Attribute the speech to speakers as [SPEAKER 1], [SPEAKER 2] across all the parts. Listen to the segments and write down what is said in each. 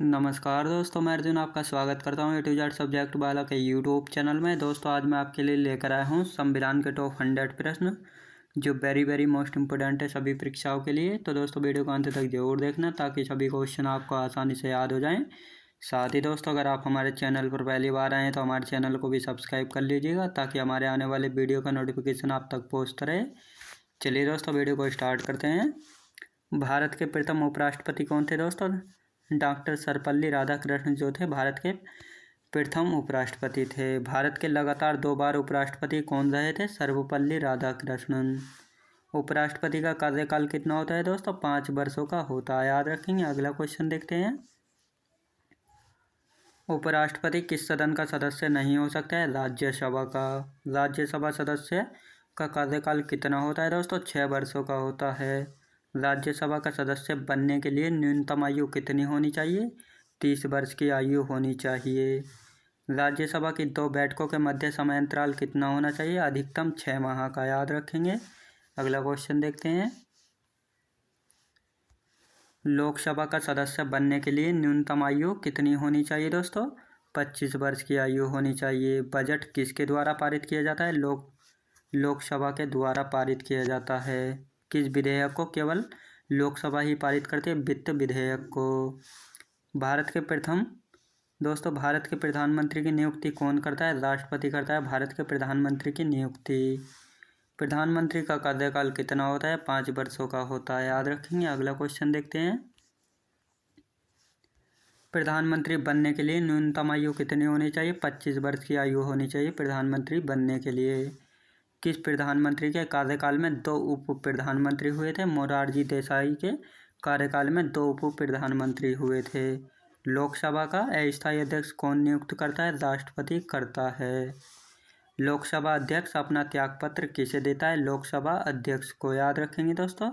[SPEAKER 1] नमस्कार दोस्तों, मैं अर्जुन आपका स्वागत करता हूँ ए टू जेड सब्जेक्ट वाला के यूट्यूब चैनल में। दोस्तों आज मैं आपके लिए लेकर आया हूँ संविधान के टॉप 100 प्रश्न जो वेरी मोस्ट इम्पोर्टेंट है सभी परीक्षाओं के लिए। तो दोस्तों वीडियो को अंत तक जरूर देखना ताकि सभी क्वेश्चन आपको आसानी से याद हो जाएं। साथ ही दोस्तों अगर आप हमारे चैनल पर पहली बार आए हैं तो हमारे चैनल को भी सब्सक्राइब कर लीजिएगा ताकि हमारे आने वाले वीडियो का नोटिफिकेशन आप तक पहुँचता रहे। चलिए दोस्तों वीडियो को स्टार्ट करते हैं। भारत के प्रथम उपराष्ट्रपति कौन थे दोस्तों? डॉक्टर सर्वपल्ली राधाकृष्णन जो थे भारत के प्रथम उपराष्ट्रपति थे। भारत के लगातार 2 बार उपराष्ट्रपति कौन रहे थे? सर्वपल्ली राधाकृष्णन। उपराष्ट्रपति का कार्यकाल कितना होता है दोस्तों? 5 वर्षों का होता है, याद रखेंगे। अगला क्वेश्चन देखते हैं। उपराष्ट्रपति किस सदन का सदस्य नहीं हो सकता है? राज्यसभा का। राज्यसभा सदस्य का कार्यकाल कितना होता है दोस्तों? 6 वर्षों का होता है। राज्यसभा का सदस्य बनने के लिए न्यूनतम आयु कितनी होनी चाहिए? 30 वर्ष की आयु होनी चाहिए। राज्यसभा की 2 बैठकों के मध्य समय अंतराल कितना होना चाहिए? अधिकतम 6 माह का, याद रखेंगे। अगला क्वेश्चन देखते हैं। लोकसभा का सदस्य बनने के लिए न्यूनतम आयु कितनी होनी चाहिए दोस्तों? 25 वर्ष की आयु होनी चाहिए। बजट किसके द्वारा पारित किया जाता है? लोकसभा के द्वारा पारित किया जाता है। किस विधेयक को केवल लोकसभा ही पारित करती है? वित्त विधेयक को। भारत के प्रधानमंत्री की नियुक्ति कौन करता है? राष्ट्रपति करता है भारत के प्रधानमंत्री की नियुक्ति। प्रधानमंत्री का कार्यकाल कितना होता है? 5 वर्षों का होता है, याद रखेंगे। अगला क्वेश्चन देखते हैं। प्रधानमंत्री बनने के लिए न्यूनतम आयु कितनी होनी चाहिए? 25 वर्ष की आयु होनी चाहिए प्रधानमंत्री बनने के लिए। किस प्रधानमंत्री के कार्यकाल में 2 उप प्रधानमंत्री हुए थे? मोरारजी देसाई के कार्यकाल में 2 उप प्रधानमंत्री हुए थे। लोकसभा का अस्थायी अध्यक्ष कौन नियुक्त करता है? राष्ट्रपति करता है। लोकसभा अध्यक्ष अपना त्यागपत्र किसे देता है? लोकसभा अध्यक्ष को, याद रखेंगे दोस्तों।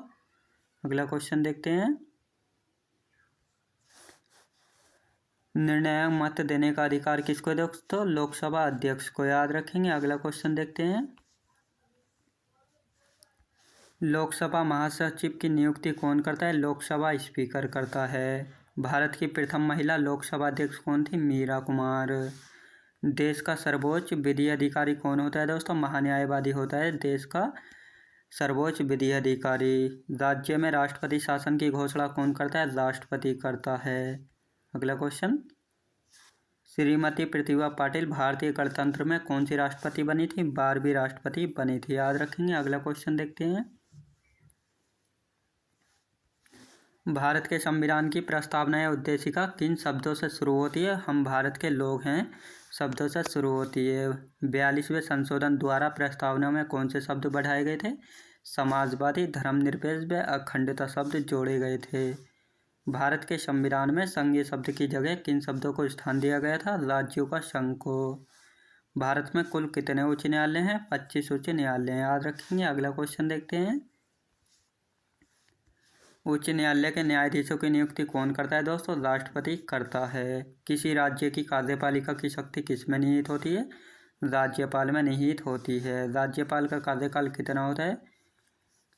[SPEAKER 1] अगला क्वेश्चन देखते हैं। निर्णायक मत देने का अधिकार किसको है दोस्तों? लोकसभा अध्यक्ष को, याद रखेंगे। अगला क्वेश्चन देखते हैं। लोकसभा महासचिव की नियुक्ति कौन करता है? लोकसभा स्पीकर करता है। भारत की प्रथम महिला लोकसभा अध्यक्ष कौन थी? मीरा कुमार। देश का सर्वोच्च विधि अधिकारी कौन होता है दोस्तों? महान्यायवादी होता है देश का सर्वोच्च विधि अधिकारी। राज्य में राष्ट्रपति शासन की घोषणा कौन करता है? राष्ट्रपति करता है। अगला क्वेश्चन। श्रीमती प्रतिभा पाटिल भारतीय गणतंत्र में कौन सी राष्ट्रपति बनी थी? 12वीं राष्ट्रपति बनी थी, याद रखेंगे। अगला क्वेश्चन देखते हैं। भारत के संविधान की प्रस्तावना या उद्देशिका किन शब्दों से शुरू होती है? हम भारत के लोग हैं शब्दों से शुरू होती है। 42वें संशोधन द्वारा प्रस्तावना में कौन से शब्द बढ़ाए गए थे? समाजवादी, धर्मनिरपेक्ष व अखंडता शब्द जोड़े गए थे। भारत के संविधान में संघीय शब्द की जगह किन शब्दों को स्थान दिया गया था? राज्यों का संघ को। भारत में कुल कितने उच्च न्यायालय हैं? 25 उच्च न्यायालय, याद रखेंगे। अगला क्वेश्चन देखते हैं। उच्च न्यायालय के न्यायाधीशों की नियुक्ति कौन करता है दोस्तों? राष्ट्रपति करता है। किसी राज्य की कार्यपालिका की शक्ति किस में निहित होती है? राज्यपाल में निहित होती है। राज्यपाल का कार्यकाल कितना होता है?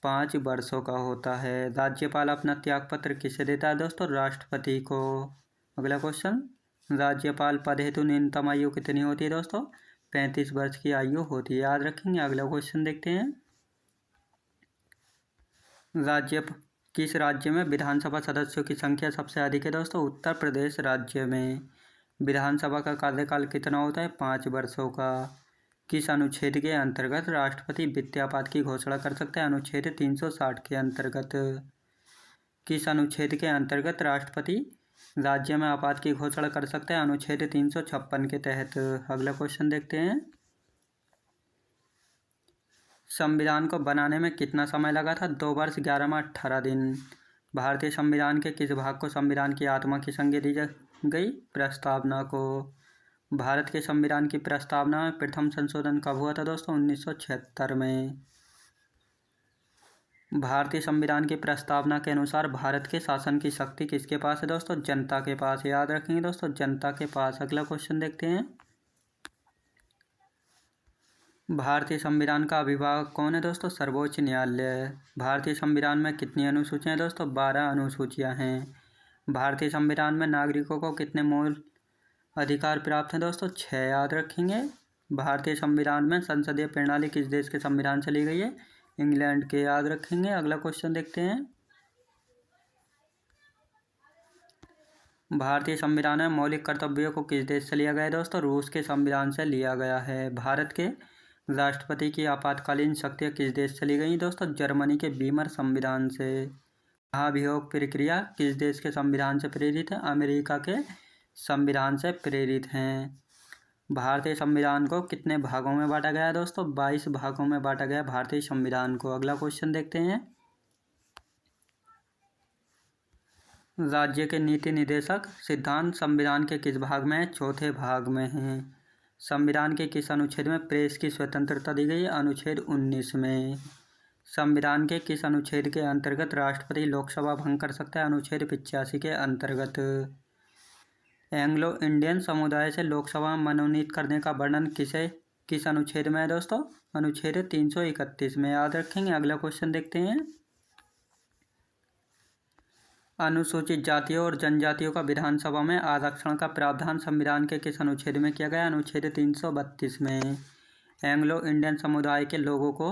[SPEAKER 1] 5 वर्षों का होता है। राज्यपाल अपना त्यागपत्र किसे देता है दोस्तों? राष्ट्रपति को। अगला क्वेश्चन। राज्यपाल पद हेतु न्यूनतम आयु कितनी होती है दोस्तों? 35 वर्ष की आयु होती है, याद रखेंगे। अगला क्वेश्चन देखते हैं। किस राज्य में विधानसभा सदस्यों की संख्या सबसे अधिक है दोस्तों? उत्तर प्रदेश राज्य में। विधानसभा का कार्यकाल कितना होता है? 5 वर्षों का। किस अनुच्छेद के अंतर्गत राष्ट्रपति वित्तीय की घोषणा कर सकता है? अनुच्छेद 360 के अंतर्गत। किस अनुच्छेद के अंतर्गत राष्ट्रपति राज्य में आपात की घोषणा कर सकता है? अनुच्छेद 356 के तहत। अगला क्वेश्चन देखते हैं। संविधान को बनाने में कितना समय लगा था? 2 वर्ष 11 माह 18 दिन। भारतीय संविधान के किस भाग को संविधान की आत्मा की संज्ञा दी गई? प्रस्तावना को। भारत के संविधान की प्रस्तावना में प्रथम संशोधन कब हुआ था दोस्तों? 1976 में। भारतीय संविधान की प्रस्तावना के अनुसार भारत के शासन की शक्ति किसके पास है दोस्तों? जनता के पास, याद रखेंगे दोस्तों, जनता के पास। अगला क्वेश्चन देखते हैं। भारतीय संविधान का अभिभावक कौन है दोस्तों? सर्वोच्च न्यायालय। भारतीय संविधान में कितनी अनुसूचियां हैं दोस्तों? 12 अनुसूचियां हैं। भारतीय संविधान में नागरिकों को कितने मूल अधिकार प्राप्त हैं दोस्तों? 6 याद रखेंगे। भारतीय संविधान में संसदीय प्रणाली किस देश के संविधान से ली गई है? इंग्लैंड के, याद रखेंगे। अगला क्वेश्चन देखते हैं। भारतीय संविधान में मौलिक कर्तव्यों को किस देश से लिया गया है दोस्तों? रूस के संविधान से लिया गया है। भारत के राष्ट्रपति की आपातकालीन शक्तियाँ किस देश से ली गई दोस्तों? जर्मनी के वीमर संविधान से। महाभियोग प्रक्रिया किस देश के संविधान से प्रेरित है? अमेरिका के संविधान से प्रेरित हैं। भारतीय संविधान को कितने भागों में बांटा गया है दोस्तों? 22 भागों में बांटा गया भारतीय संविधान को। अगला क्वेश्चन देखते हैं। राज्य के नीति निर्देशक सिद्धांत संविधान के किस भाग में है? चौथे भाग में है। संविधान के किस अनुच्छेद में प्रेस की स्वतंत्रता दी गई है? अनुच्छेद 19 में। संविधान के किस अनुच्छेद के अंतर्गत राष्ट्रपति लोकसभा भंग कर सकता है? अनुच्छेद 85 के अंतर्गत। एंग्लो इंडियन समुदाय से लोकसभा में मनोनीत करने का वर्णन किस अनुच्छेद में है दोस्तों? अनुच्छेद 331 में, याद रखेंगे। अगला क्वेश्चन देखते हैं। अनुसूचित जातियों और जनजातियों का विधानसभा में आरक्षण का प्रावधान संविधान के किस अनुच्छेद में किया गया? अनुच्छेद 332 में। एंग्लो इंडियन समुदाय के लोगों को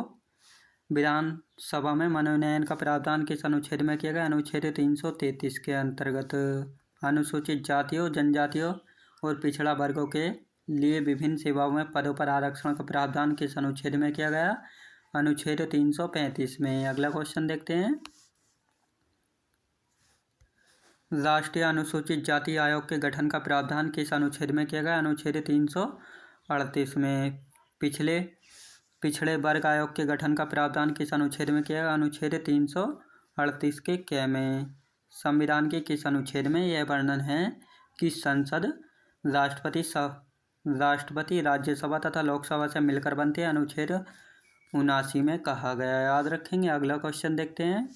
[SPEAKER 1] विधानसभा में मनोनयन का प्रावधान किस अनुच्छेद में किया गया? अनुच्छेद 333 के अंतर्गत। अनुसूचित जातियों, जनजातियों और पिछड़ा वर्गों के लिए विभिन्न सेवाओं में पदों पर आरक्षण का प्रावधान किस अनुच्छेद में किया गया? अनुच्छेद 335 में। अगला क्वेश्चन देखते हैं। राष्ट्रीय अनुसूचित जाति आयोग के गठन का प्रावधान किस अनुच्छेद में किया गया? अनुच्छेद 338 में। पिछड़े वर्ग आयोग के गठन का प्रावधान किस अनुच्छेद में किया गया? अनुच्छेद 338 के क में। संविधान के किस अनुच्छेद में यह वर्णन है कि संसद राष्ट्रपति राज्यसभा तथा लोकसभा से मिलकर बनती है? अनुच्छेद 79 में कहा गया, याद रखेंगे। अगला क्वेश्चन देखते हैं।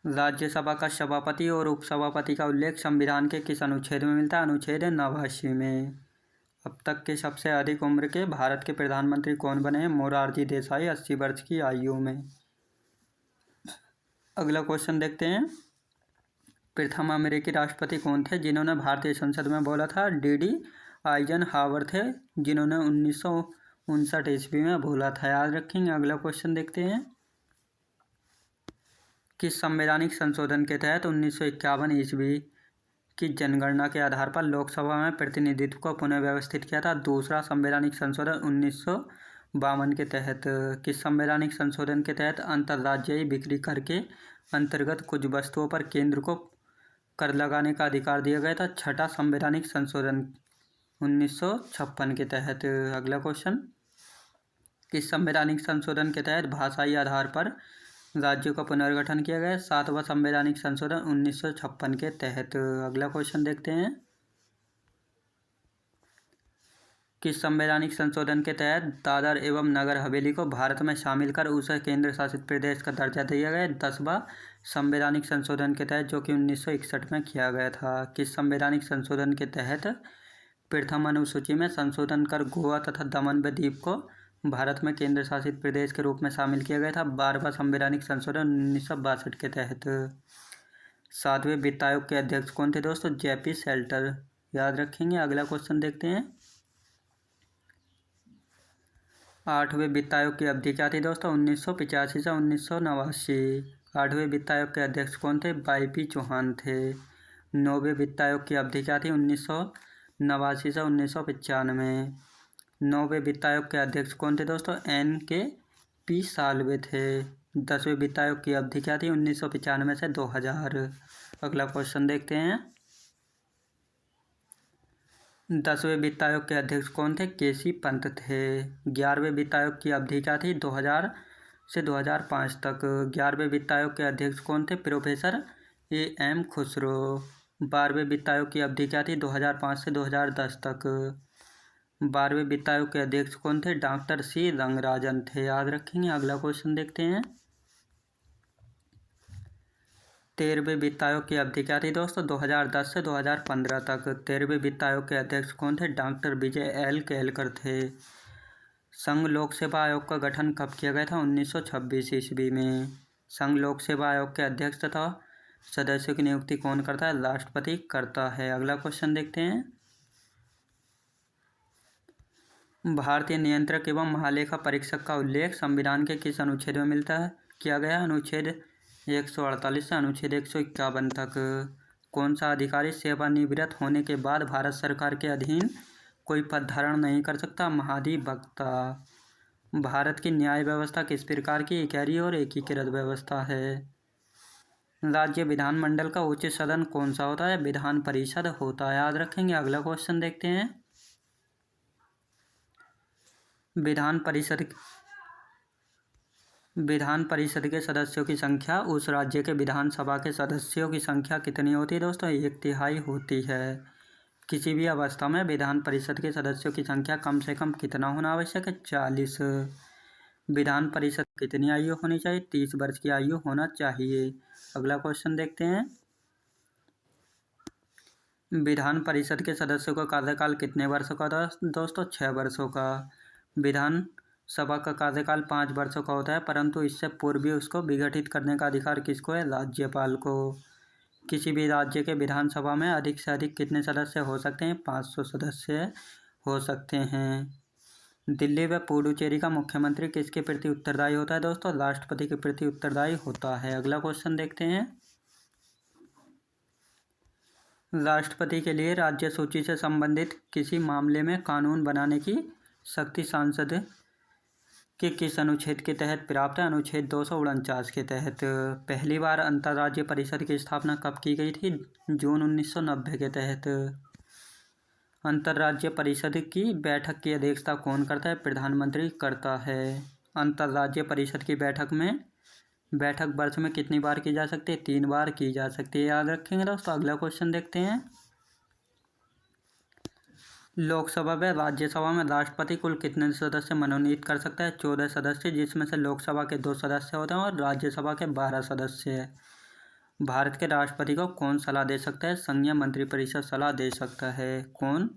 [SPEAKER 1] राज्यसभा का सभापति और उपसभापति का उल्लेख संविधान के किस अनुच्छेद में मिलता है? अनुच्छेद 89 में। अब तक के सबसे अधिक उम्र के भारत के प्रधानमंत्री कौन बने हैं? मोरारजी देसाई, 80 वर्ष की आयु में। अगला क्वेश्चन देखते हैं। प्रथम अमेरिकी राष्ट्रपति कौन थे जिन्होंने भारतीय संसद में बोला था? डी आइजनहावर थे, जिन्होंने 1959 ईस्वी में बोला था, याद रखेंगे। अगला क्वेश्चन देखते हैं। किस संवैधानिक संशोधन के तहत 1951 ईस्वी की जनगणना के आधार पर लोकसभा में प्रतिनिधित्व को पुनः व्यवस्थित किया था? दूसरा संवैधानिक संशोधन 1952 के तहत। किस संवैधानिक संशोधन के तहत अंतर्राज्यीय बिक्री कर के अंतर्गत कुछ वस्तुओं पर केंद्र को कर लगाने का अधिकार दिया गया था? छठा संवैधानिक संशोधन 1956 के तहत। अगला क्वेश्चन। किस संवैधानिक संशोधन के तहत भाषाई आधार पर राज्यों का पुनर्गठन किया गया? 7वां संवैधानिक संशोधन 1956 के तहत। अगला क्वेश्चन देखते हैं। किस संवैधानिक संशोधन के तहत दादर एवं नगर हवेली को भारत में शामिल कर उसे केंद्र शासित प्रदेश का दर्जा दिया गया? 10वां संवैधानिक संशोधन के तहत, जो कि 1961 में किया गया था। किस संवैधानिक संशोधन के तहत प्रथम अनुसूची में संशोधन कर गोवा तथा दमन व दीव को भारत में केंद्र शासित प्रदेश के रूप में शामिल किया गया था? 12वां संवैधानिक संशोधन 1962 के तहत। 7वें वित्त आयोग के अध्यक्ष कौन थे दोस्तों? जेपी सेल्टर, याद रखेंगे। अगला क्वेश्चन देखते हैं। 8वें वित्त आयोग की अवधि क्या थी दोस्तों? 1985 से 1989। 8वें वित्त आयोग के अध्यक्ष कौन थे? वाईपी चौहान थे। 9वें वित्त आयोग की अवधि क्या थी? 1989 से 1995। 9वें वित्त आयोग के अध्यक्ष कौन थे दोस्तों? NKP साल्वे थे। 10वें वित्त आयोग की अवधि क्या थी? 1995 से 2000। अगला क्वेश्चन देखते हैं। 10वें वित्त आयोग के अध्यक्ष कौन थे? KC पंत थे। 11वें वित्त आयोग की अवधि क्या थी? 2000 से 2005 तक। 11वें वित्त आयोग के अध्यक्ष कौन थे? Professor AM Khusro. 12वें वित्त आयोग की अवधि क्या थी? 2005 से 2010 तक। 12वें वित्त आयोग के अध्यक्ष कौन थे? डॉक्टर C रंगराजन थे, याद रखेंगे। अगला क्वेश्चन देखते हैं। 13वें वित्त आयोग की अवधि क्या थी दोस्तों? 2010 से 2015 तक। 13वें वित्त आयोग के अध्यक्ष कौन थे? डॉक्टर विजय L केलकर थे। संघ लोक सेवा आयोग का गठन कब किया गया था? 1926 ईस्वी में। संघ लोक सेवा आयोग के अध्यक्ष तथा सदस्यों की नियुक्ति कौन करता है? राष्ट्रपति करता है। अगला क्वेश्चन देखते हैं। भारतीय नियंत्रक एवं महालेखा परीक्षक का उल्लेख संविधान के किस अनुच्छेद में मिलता है? किया गया अनुच्छेद 148 से अनुच्छेद 151 तक। कौन सा अधिकारी सेवानिवृत्त होने के बाद भारत सरकार के अधीन कोई पद धारण नहीं कर सकता? महाधिवक्ता। भारत की न्याय व्यवस्था किस प्रकार की इकाई और एकीकृत व्यवस्था है? राज्य विधानमंडल का उच्च सदन कौन सा होता है? विधान परिषद होता है, याद रखेंगे। अगला क्वेश्चन देखते हैं। विधान परिषद के सदस्यों की संख्या उस राज्य के विधानसभा के सदस्यों की संख्या कितनी होती है दोस्तों? 1/3 होती है। किसी भी अवस्था में विधान परिषद के सदस्यों की संख्या कम से कम कितना होना आवश्यक है? 40। विधान परिषद कितनी आयु होनी चाहिए? 30 वर्ष की आयु होना चाहिए। अगला क्वेश्चन देखते हैं। विधान परिषद के सदस्यों का कार्यकाल कितने वर्षों का दोस्तों? 6 वर्षों का। विधान सभा का कार्यकाल 5 वर्षों का होता है, परंतु इससे पूर्व भी उसको विघटित करने का अधिकार किसको है? राज्यपाल को। किसी भी राज्य के विधानसभा में अधिक से अधिक कितने सदस्य हो सकते हैं? 500 सदस्य हो सकते हैं। दिल्ली व पुडुचेरी का मुख्यमंत्री किसके प्रति उत्तरदायी होता है दोस्तों? राष्ट्रपति के प्रति उत्तरदायी होता है। अगला क्वेश्चन देखते हैं। राष्ट्रपति के लिए राज्य सूची से संबंधित किसी मामले में कानून बनाने की शक्ति सांसद के किस अनुच्छेद के तहत प्राप्त है? अनुच्छेद 249 के तहत। पहली बार अंतर्राज्यीय परिषद की स्थापना कब की गई थी? जून 1990 के तहत। अंतर्राज्यीय परिषद की बैठक की अध्यक्षता कौन करता है? प्रधानमंत्री करता है। अंतर्राज्यीय परिषद की बैठक वर्ष में कितनी बार की जा सकती है? 3 बार की जा सकती है, याद रखेंगे दोस्तों। अगला क्वेश्चन देखते हैं। लोकसभा व राज्यसभा में राष्ट्रपति कुल कितने सदस्य मनोनीत कर सकता है? 14 सदस्य, जिसमें से लोकसभा के 2 सदस्य होते हैं और राज्यसभा के 12 सदस्य। भारत के राष्ट्रपति को कौन सलाह दे सकता है? संघीय मंत्रिपरिषद सलाह दे सकता है। कौन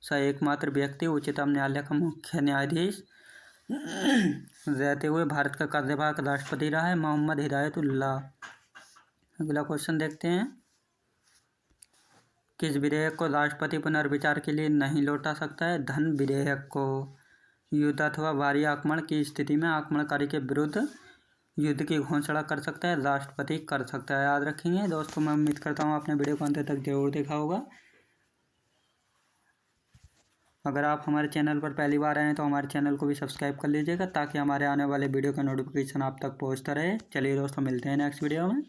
[SPEAKER 1] सा एकमात्र व्यक्ति उच्चतम न्यायालय का मुख्य न्यायाधीश रहते हुए भारत का कार्यवाहक राष्ट्रपति रहा है? मोहम्मद हिदायतुल्लाह। अगला क्वेश्चन देखते हैं। किस विधेयक को राष्ट्रपति पुनर्विचार के लिए नहीं लौटा सकता है? धन विधेयक को। युद्ध अथवा भारी आक्रमण की स्थिति में आक्रमणकारी के विरुद्ध युद्ध की घोषणा कर सकता है? राष्ट्रपति कर सकता है, याद रखेंगे दोस्तों। मैं उम्मीद करता हूँ आपने वीडियो को अंत तक जरूर देखा होगा। अगर आप हमारे चैनल पर पहली बार आए हैं तो हमारे चैनल को भी सब्सक्राइब कर लीजिएगा, ताकि हमारे आने वाले वीडियो का नोटिफिकेशन आप तक पहुँचता रहे। चलिए दोस्तों, मिलते हैं नेक्स्ट वीडियो में।